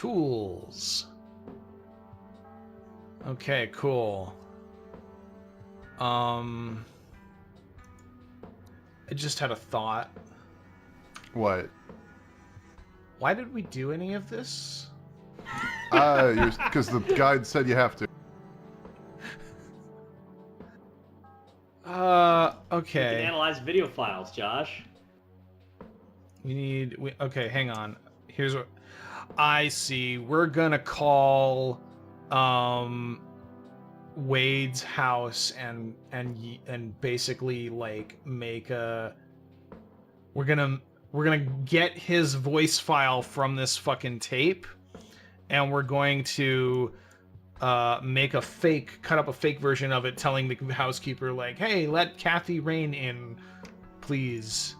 Tools. Okay, cool. I just had a thought. What? Why did we do any of this? Because the guide said you have to. Okay. You can analyze video files, Josh. Okay, hang on. Here's what I see. We're gonna call Wade's house and basically like make a we're gonna get his voice file from this fucking tape, and we're going to cut up a fake version of it telling the housekeeper like, hey, let Kathy Rain in, please.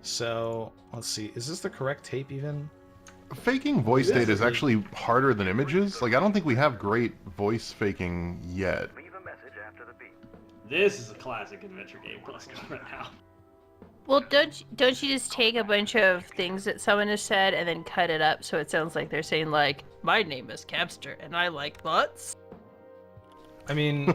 So let's see, is this the correct tape even? Faking voice data is actually harder than images. Like, I don't think we have great voice faking yet. Leave a message after the beep. This is a classic adventure game right now. Well, don't you just take a bunch of things that someone has said and then cut it up so it sounds like they're saying like, my name is Capster and I like butts? I mean,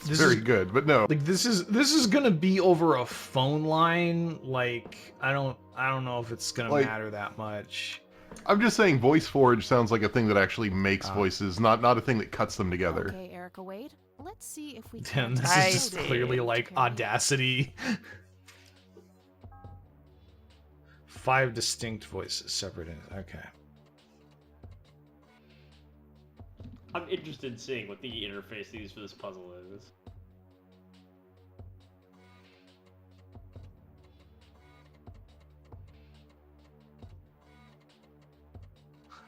It's very good, but no. Like this is gonna be over a phone line. Like I don't know if it's gonna matter that much. I'm just saying VoiceForge sounds like a thing that actually makes voices, not a thing that cuts them together. Okay, Erica Wade. Let's see if we Damn, can. this is just clearly like Audacity. 5 distinct voices, separate in. Okay. I'm interested in seeing what the interface they use for this puzzle is.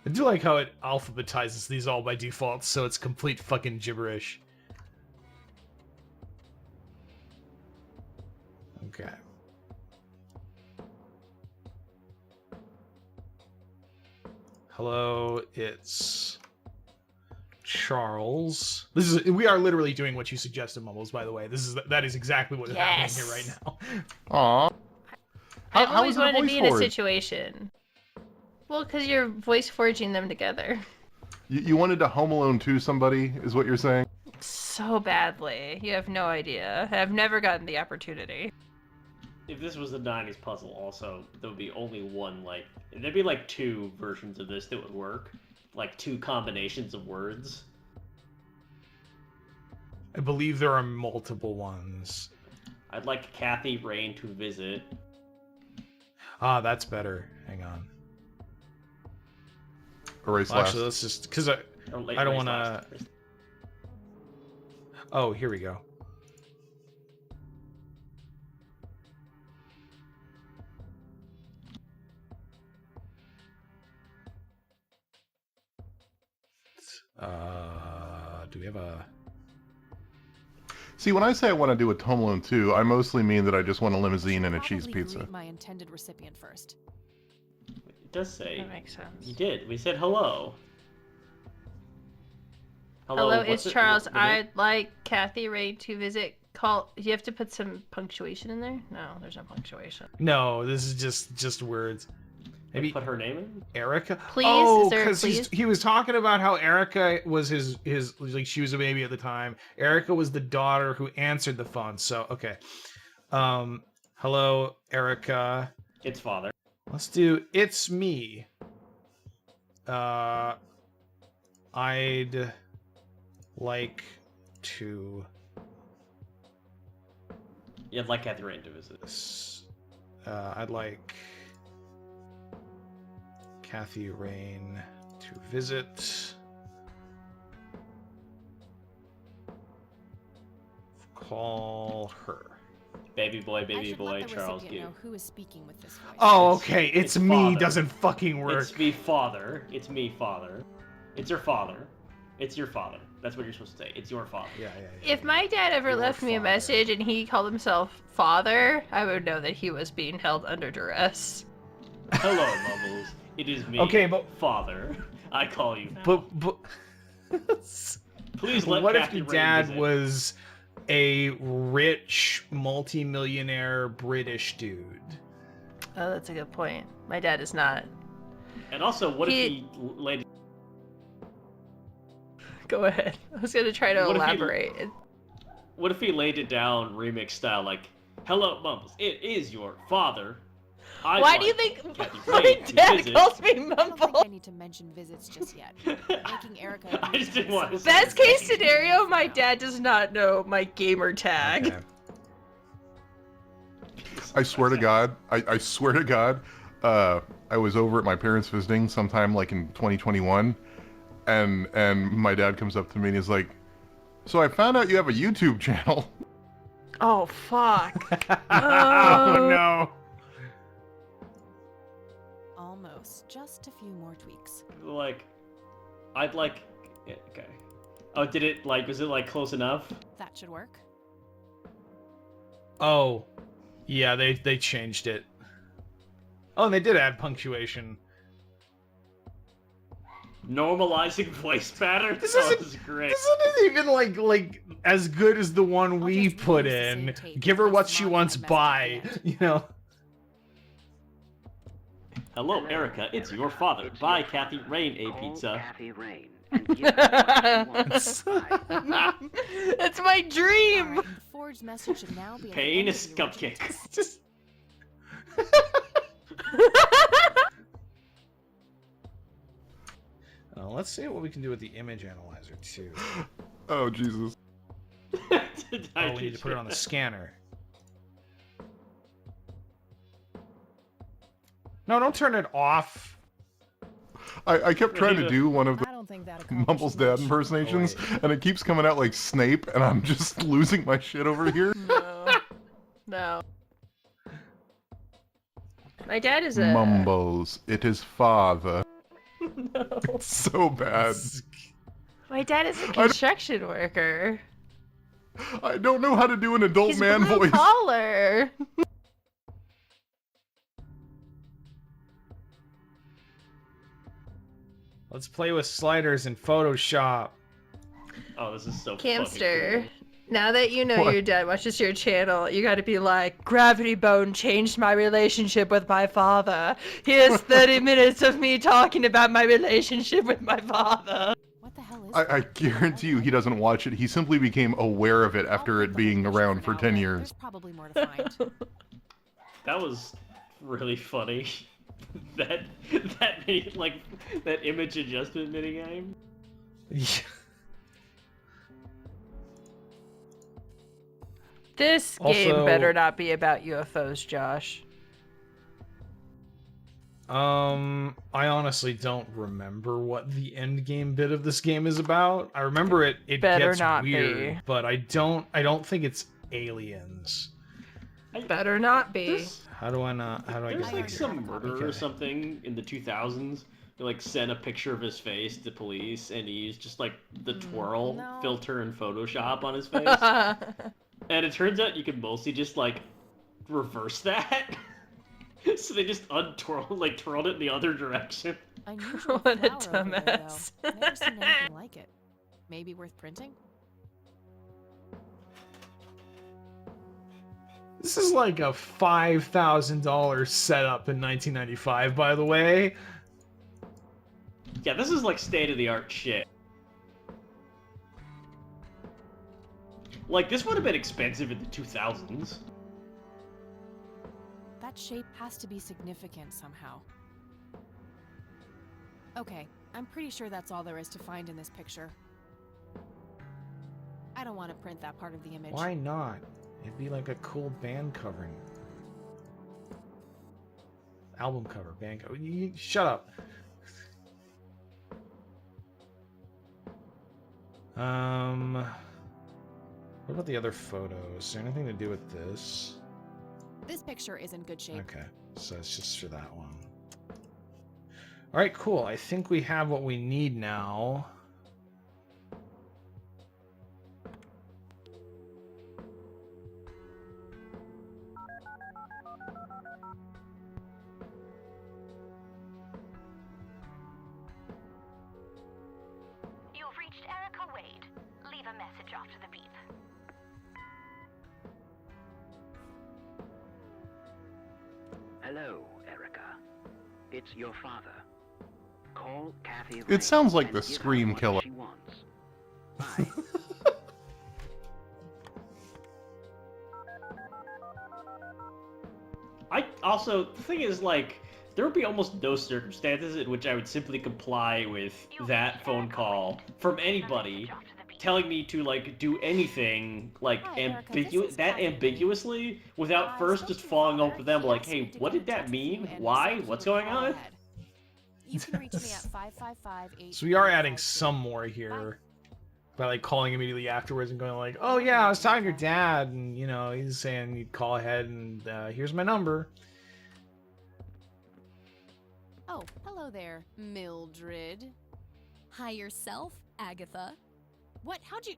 I do like how it alphabetizes these all by default, so it's complete fucking gibberish. Okay. Hello, it's Charles. We are literally doing what you suggested, Mumbles, by the way. That is exactly what is happening here right now. Aww. I've always wanted to be in a situation. Well, because you're voice forging them together. You wanted to Home Alone 2 somebody, is what you're saying? So badly. You have no idea. I've never gotten the opportunity. If this was a 90s puzzle also, there would be only one, there'd be 2 versions of this that would work. 2 combinations of words. I believe there are multiple ones. I'd like Kathy Rain to visit. Ah, that's better. Hang on. Erase well, last. actually, let's just... Because I don't want to... Oh, here we go. Do we have a... See, when I say I want to do a Home Alone 2, I mostly mean that I just want a limousine and a cheese pizza. Greet my intended recipient first. It does say. That makes sense. You did. We said hello. Hello, it's Charles. I'd like Kathy Ray to visit. You have to put some punctuation in there? No, there's no punctuation. No, this is just words. Maybe put her name in? Erica? Please? Oh, because he was talking about how Erica was his she was a baby at the time. Erica was the daughter who answered the phone. So, okay. Hello, Erica. It's father. Let's do it's me. I'd like to... You'd like Kathy Rain to visit. I'd like Kathy Rain to visit. Call her. Baby boy, Charles Q. Who is speaking with this voice. Oh, okay. It's me father. Doesn't fucking work. It's me, father. It's me, father. It's your father. It's your father. That's what you're supposed to say. It's your father. Yeah. If my dad ever left me a message and he called himself father, I would know that he was being held under duress. Hello, Mumbles. It is me, father. I call you. But please let what Kathy if your Rain dad visit. was a rich, multi-millionaire British dude? Oh, that's a good point. My dad is not. And also, what if he laid... Go ahead. I was gonna try to What if he- elaborate. What if he laid it down remix style, like, "Hello, Mumbles, it is your father. I'd Why do you like think Kathy my Ray to dad visit." calls me I don't think Mumble? I need to mention visits just yet. Making Erica. I just didn't want to say Best his case name. scenario, my dad does not know my gamer tag. Okay. I swear to God, I swear to God, I was over at my parents visiting sometime like in 2021, and my dad comes up to me and he's like, "So I found out you have a YouTube channel." Oh fuck. Oh no. Almost. Just a few more tweaks. Like, I'd like. Yeah, okay. Oh, did it like? Was it like close enough? That should work. Oh, yeah, they changed it. Oh, and they did add punctuation. Normalizing voice patterns. This Oh, isn't- this is great. This isn't even like as good as the one I'll we just put reuse the in. same tape Give her with what less she mod wants, and messed up buy. the end. You know. Hello, Erica. It's your father. Buy Kathy Rain a Call pizza. Kathy Rain and give her what she wants. It's my dream. Alright, forged message should now be at the Pain end of is the original cupcake. text. Just. Let's see what we can do with the image analyzer too. Oh Jesus! Oh, we need to put it on the scanner. No, don't turn it off. I kept trying to do one of the I don't think that Mumble's accomplishes dad much. impersonations, Oh, and it keeps coming out like Snape, and I'm just losing my shit over here. No. No. My dad is a Mumbles, it is father. No. It's so bad. My dad is a construction worker. I don't know how to do an adult He's man blue voice. collar. Let's play with sliders in Photoshop. Oh, this is so Camster. fucking Now that you know What? your dad watches your channel, you gotta be like, Gravity Bone changed my relationship with my father. Here's 30 minutes of me talking about my relationship with my father. What the hell is I that? guarantee you he doesn't watch it. He simply became aware of it after I'll it put the being picture around for now, 10 but years. There's probably more to find. cool. That was really funny. that like that image adjustment minigame. This game Also- better not be about UFOs, Josh. I honestly don't remember what the end game bit of this game is about. I remember it Better gets not weird, be. but I don't think it's aliens. Better not be. There's, How do I there's get like this? some murderer or Okay. something in the 2000s. Who, like, sent a picture of his face to police, and he used just like the twirl no. filter in Photoshop on his face. And it turns out you can mostly just like reverse that. So they just twirled it in the other direction. Unusual What a flower over there, dumbass. though. Never seen anything like it. Maybe worth printing? This is like a $5,000 setup in 1995, by the way. Yeah, this is like state-of-the-art shit. Like, this would have been expensive in the 2000s. That shape has to be significant somehow. Okay, I'm pretty sure that's all there is to find in this picture. I don't want to print that part of the image. Why not? It'd be like a cool band covering. Album cover, band cover. Shut up. What about the other photos? Is there anything to do with this? This picture is in good shape. Okay, so it's just for that one. Alright, cool. I think we have what we need now. You've reached Erica Wade. Leave a message after the beep. Hello, Erica. It's your father. Call Kathy Rain It sounds like and the give her Scream what Killer. she wants. Bye. I also, the thing is, like, there would be almost no circumstances in which I would simply comply with that phone call from anybody telling me to, like, do anything, like, Hi, Erica, this is Catherine. ambiguously without I first spoke just to your following up father. with them, He like, asked me hey, to what get in did that touch with you, mean? and he Why? said he What's would going call on? ahead. You can reach me at 555-8. So we are adding some more here by like calling immediately afterwards and going like, oh yeah, I was talking to your dad, and you know he's saying you'd call ahead, and here's my number. Oh, hello there, Mildred. Hi yourself, Agatha. What? How'd you...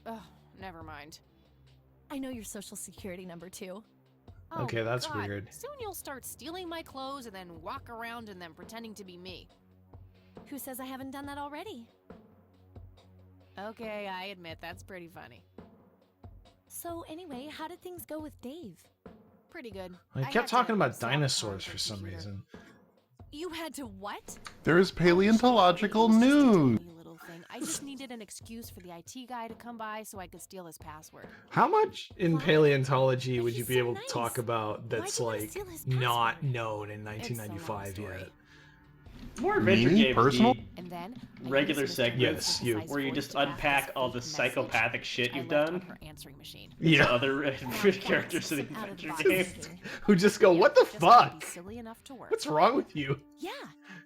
Oh, never mind. I know your social security number too. Oh, Okay, that's God. weird. Soon you'll start stealing my clothes and then walk around in them pretending to be me. Who says I haven't done that already? Okay, I admit that's pretty funny. So anyway, how did things go with Dave? Pretty good. I had kept to talking about swap dinosaurs cards on for some computer. reason. You had to what? There's paleontological It was just a news. tiny little thing. I just needed an excuse for the IT guy to come by so I could steal his password. How much in What? paleontology But would you he's be so able to nice. talk about Why'd that's you wanna like steal his not password? known in It's a long 1995 story. yet? More adventure Me? games Personal? need And then I regular used Mr. segments Yes, you. Synthesized where you voice just to draft unpack this all the fake message psychopathic shit I you've left on done her answering machine. to Yeah. other adventure characters in the Out of the adventure box. games. Who just go, what the Just had to be fuck? silly enough to work. What's wrong with you? Yeah.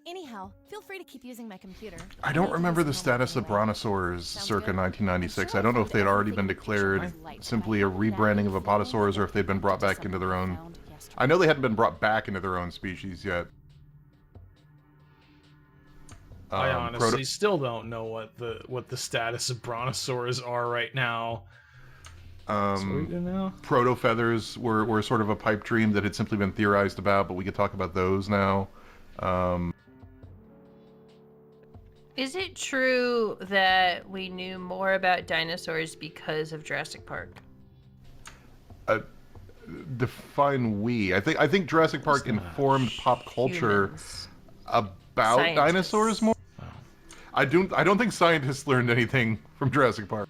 Anyhow, feel free to keep using my computer. I don't need to remember the listen home status of anyway. brontosaurs Sounds circa good. 1996. I'm I don't know sure if they had I'll already find been a picture of declared my light, simply a but I haven't rebranding of found apatosaurs, or if they'd been brought just back into their something I own. found yesterday. I know they hadn't been brought back into their own species yet. I honestly proto- still don't know what the status of brontosaurs are right now. So we do now. proto feathers were sort of a pipe dream that had simply been theorized about, but we could talk about those now. Is it true that we knew more about dinosaurs because of Jurassic Park? Define we. I think Jurassic Park informed pop culture Humans. about Scientists. dinosaurs more. I don't think scientists learned anything from Jurassic Park.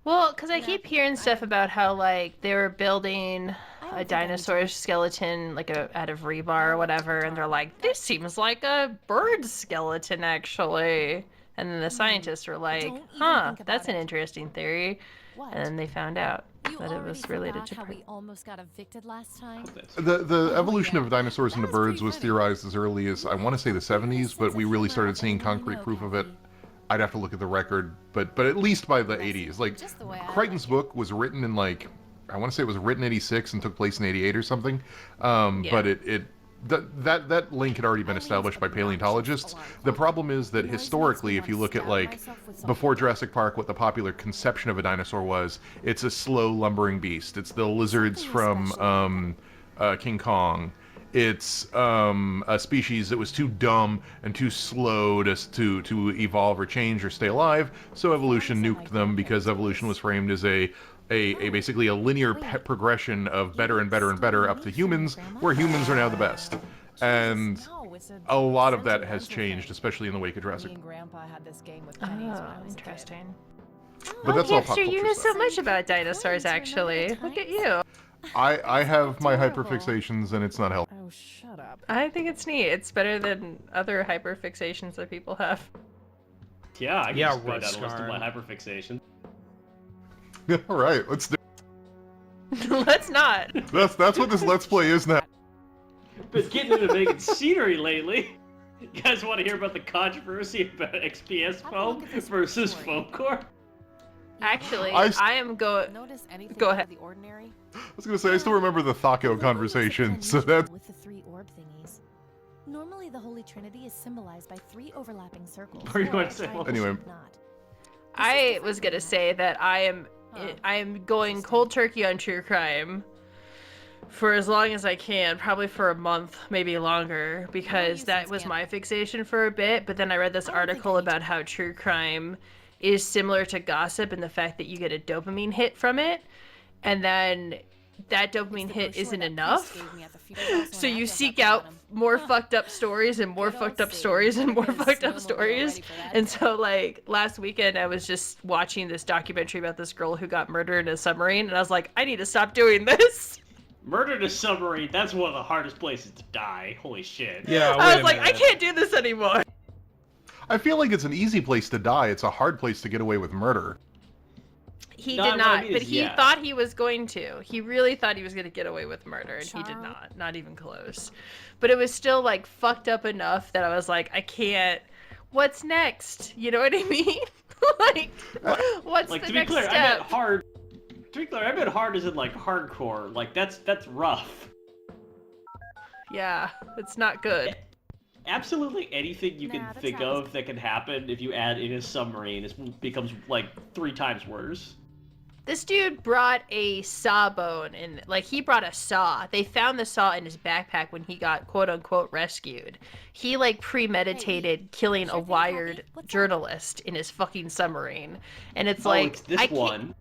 Well, because I keep hearing stuff about how, like, they were building a dinosaur skeleton, like, out of rebar or whatever, and they're like, this seems like a bird skeleton, actually. And then the scientists were like, Don't even huh, think about that's an it. interesting theory. What? And then they found out You that it already was related forgot to how birds. we almost got evicted last time. The evolution yeah. of dinosaurs That into was pretty birds was funny. theorized as early as, I want to say, the 70s, but we really started seeing Sense of humor, concrete I proof know, of it. Kathy. I'd have to look at the record, but at least by the 80s. Like, Just the way I Crichton's like it. book was written in, like, I want to say it was written in 86 and took place in 88 or something. But that link had already been established by paleontologists. The problem is that historically, if you look at, like, before Jurassic Park, what the popular conception of a dinosaur was, it's a slow lumbering beast. It's the lizards from King Kong. It's a species that was too dumb and too slow to evolve or change or stay alive, so evolution nuked them because evolution was framed as a basically a linear progression of better and better and better up to humans, where humans are now the best. And No, it's a lot of that sentimental has changed, thing. especially in the wake of Me Jurassic. and Grandpa had this game with pennies when I Oh, was a kid. interesting. But that's all Hipster, pop culture you know stuff. so much about dinosaurs, actually. Look at you. I have my Adorable. hyperfixations, and it's not helpful. Oh, shut up. I think it's neat. It's better than other hyperfixations that people have. Yeah, I can Yeah, just put out a list of my Ruskarn. hyperfixation. All right, let's do. Let's not. That's what this Let's Play is now. Been getting into making scenery lately. You guys want to hear about the controversy about XPS Have a foam look at this versus story. foam core? Actually, I- I am going. Notice anything Go out ahead. of the ordinary? I was gonna say I still remember the Thaco conversation, so that's. With the three orb thingies. Normally, the Holy Trinity is symbolized by three overlapping circles. What were you or going a to say? triangle Anyway. shaped knot. I was gonna say that I am going cold turkey on true crime for as long as I can, probably for a month, maybe longer, because that was my fixation for a bit. But then I read this article about how true crime is similar to gossip and the fact that you get a dopamine hit from it. And then that dopamine hit isn't enough. So you seek out more fucked up stories and more fucked up stories and more fucked up stories. And so like last weekend I was just watching this documentary about this girl who got murdered in a submarine, and I was like, I need to stop doing this. Murder in a submarine, that's one of the hardest places to die. Holy shit. Yeah, I was like, I can't do this anymore. I feel like it's an easy place to die. It's a hard place to get away with murder. He No, did what I not, mean but is, he yeah. thought he was going to. He really thought he was going to get away with murder, and he did not even close. But it was still like fucked up enough that I was like, I can't. What's next? You know what I mean? Like, what's Like, the to be next clear, step? I meant hard. To be clear, I meant hard as in like hardcore. Like that's rough. Yeah, it's not good. Absolutely anything you can think of that can happen if you add in a submarine becomes like 3 times worse. This dude brought a sawbone, and like he brought a saw. They found the saw in his backpack when he got quote unquote rescued. He like premeditated killing a wired journalist in his fucking submarine, and it's like it's this one.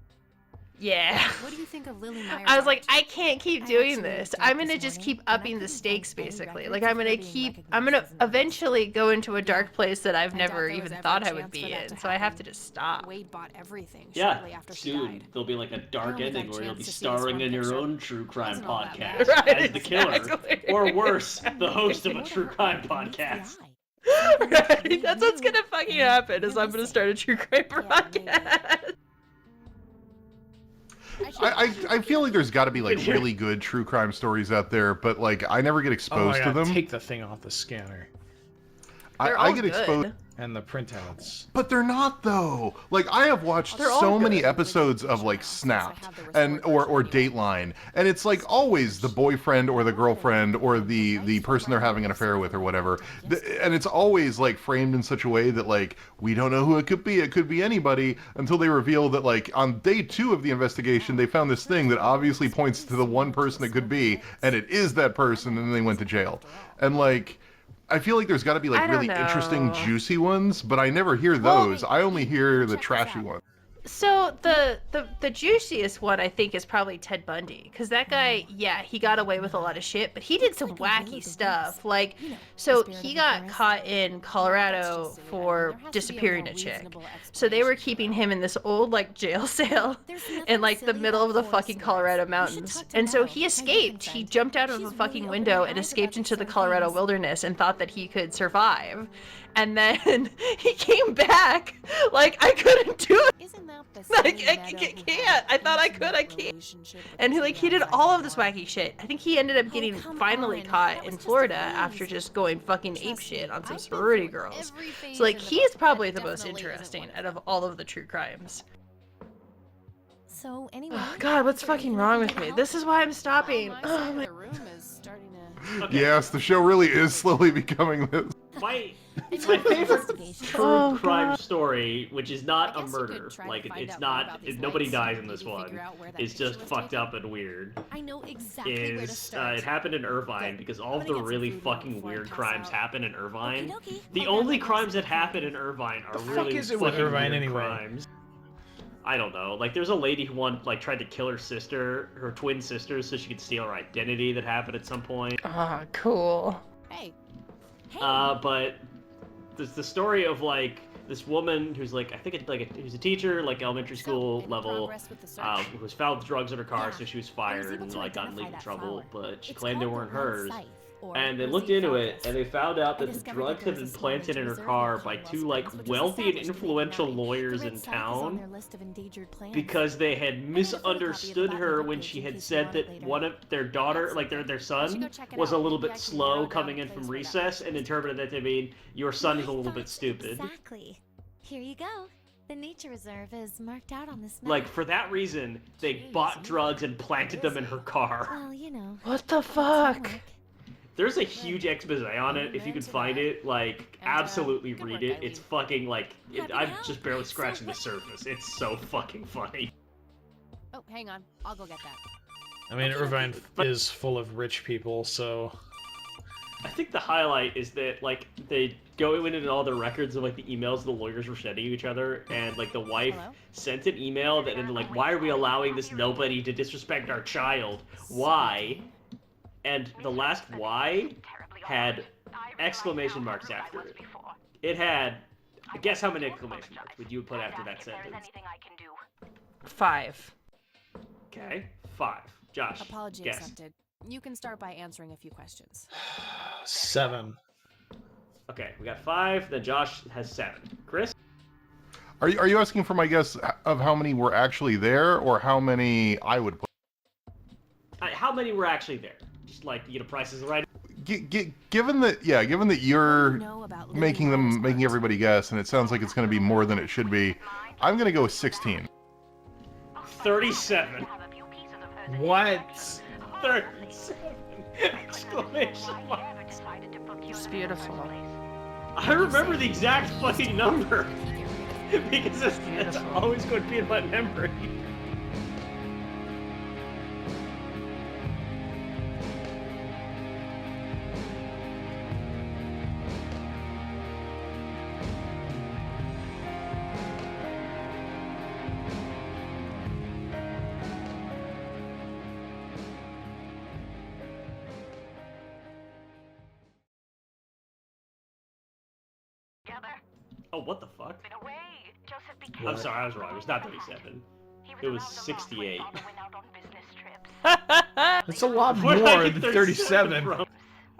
Yeah. What do you think of Lily Meyer's I was like, art? I can't keep doing this. I'm gonna just keep upping the stakes, basically. Like, I'm gonna eventually go into a dark place that I've never even thought I would be in. So I have to just stop. Wade bought everything Yeah, shortly after she soon died. there'll be like a dark only got ending a where you'll be chance to see this starring one in your picture. own true crime Wasn't all that podcast bad. Right, as the killer, exactly. or worse, the host of a true crime podcast. Right? That's what's gonna fucking happen. Is I'm gonna start a true crime podcast. I feel like there's got to be like really good true crime stories out there, but like I never get Oh my exposed to God, them. take the thing off the scanner. They're I all get good. exposed, And the printouts. but they're not though. Like I have watched They're all so many good. episodes of like Snapped and or Dateline, and it's like always the boyfriend or the girlfriend or the person they're having an affair with or whatever, and it's always like framed in such a way that like we don't know who it could be. It could be anybody until they reveal that like on day 2 of the investigation they found this thing that obviously points to the one person it could be, and it is that person, and then they went to jail. And like I feel like there's got to be I like don't really interesting, know. juicy ones, but I never hear Well, those. I only hear the trashy ones. So the juiciest one I think is probably Ted Bundy, because that guy, yeah, he got away with a lot of shit, but he did some wacky stuff. Like, so he got caught in Colorado for disappearing a chick. So they were keeping him in this old like jail cell in like the middle of the fucking Colorado mountains. And so he escaped. He jumped out of a fucking window and escaped into the Colorado wilderness and thought that he could survive. And then he came back like I couldn't do it. Isn't that the Like, same I Meadow who can't. had I thought I the could, I can't. relationship with And the he did outside all of this guy? wacky shit. I think he ended up getting come finally on, caught that in was just a Florida phase. after just going fucking Trust apeshit me, on some I've been sorority through girls. every phase So like in the he is book. probably That the most definitely isn't interesting one out of all of the true crimes. So anyway, Oh, God, what's fucking wrong with me? This is why I'm stopping. My Oh side my. of the room is starting to. Okay. Yes, the show really is slowly becoming this. My It's my an favorite investigation. true Oh, crime God. story, which is not I a guess you could murder, try to like find it's out more not, about these nobody lights, dies in this maybe one. figure out where that It's picture just was fucked taken. up and weird. I know exactly where to Is start. it happened in Irvine because all of I'm the gonna get some really food now fucking before I weird pass crimes out. happen in Irvine. Okey-dokey. The I'll only grab crimes that myself happen something. in Irvine are The fuck really is it with fucking Irvine weird anyway? crimes. I don't know. Like, there's a lady who tried to kill her sister, her twin sisters, so she could steal her identity. That happened at some point. Oh, cool. Hey, But the story of like this woman who's like, I think it's like who's a teacher, like elementary school any level, progress with the search? who was found with drugs in her car, Yeah, so she was I was fired able and to like got in identify legal that trouble. flower. But she It's claimed they called weren't the red hers. scythe, or And they rosy looked into falcon. it, and they found out I that the discovered drugs that had there been was a small planted in her reserve car near by Colorado two like Springs, which was wealthy and established in influential 1990. lawyers The in red scythe is on town their list of endangered plants. because they had I made a photocopy of the misunderstood bottom her of the when page she in had case you said want it that later. one of their daughter, That's like their You should go son, check it was a out. little Maybe bit I can slow narrow down coming the in from place where that recess, plant and was interpreted that to mean your son is a little bit stupid. Exactly. Here you go. The nature reserve is marked out on this map. Like, for that reason, they bought drugs and planted them in her car. Well, you know. What the it's fuck? homework. There's a huge expose on it. If you can find it, like, And, absolutely good read work, it. Eileen. It's fucking, like, Happy to I'm help. just barely scratching the So surface. It's so fucking funny. Oh, hang on. I'll go get that. I mean, Irvine is full of rich people, so I think the highlight is that like they go in all the records of like the emails the lawyers were sending each other, and like the wife Hello? sent an email that ended like, "Why are we allowing this nobody to disrespect our child? Why?" And the last "why" had exclamation marks after it. It had, guess how many exclamation marks would you put after that sentence? 5. Okay, 5. Josh, Apology guess. accepted. You can start by answering a few questions. 7. Okay, we got 5. Then Josh has 7. Chris? Are you asking for my guess of how many were actually there, or how many I would put? How many were actually there? Just like, you know, Price is Right. Given that you're know about making Lily everybody guess, and it sounds like it's going to be more than it should be, I'm going to go with 16. 37. What? 37 exclamation marks. It's beautiful. I remember the exact fucking number because it's Beautiful. always going to be in my memory. Oh, what the fuck? I'm sorry, I was wrong. It was not 37. It was 68. It's a lot Where did I more get than 37. from?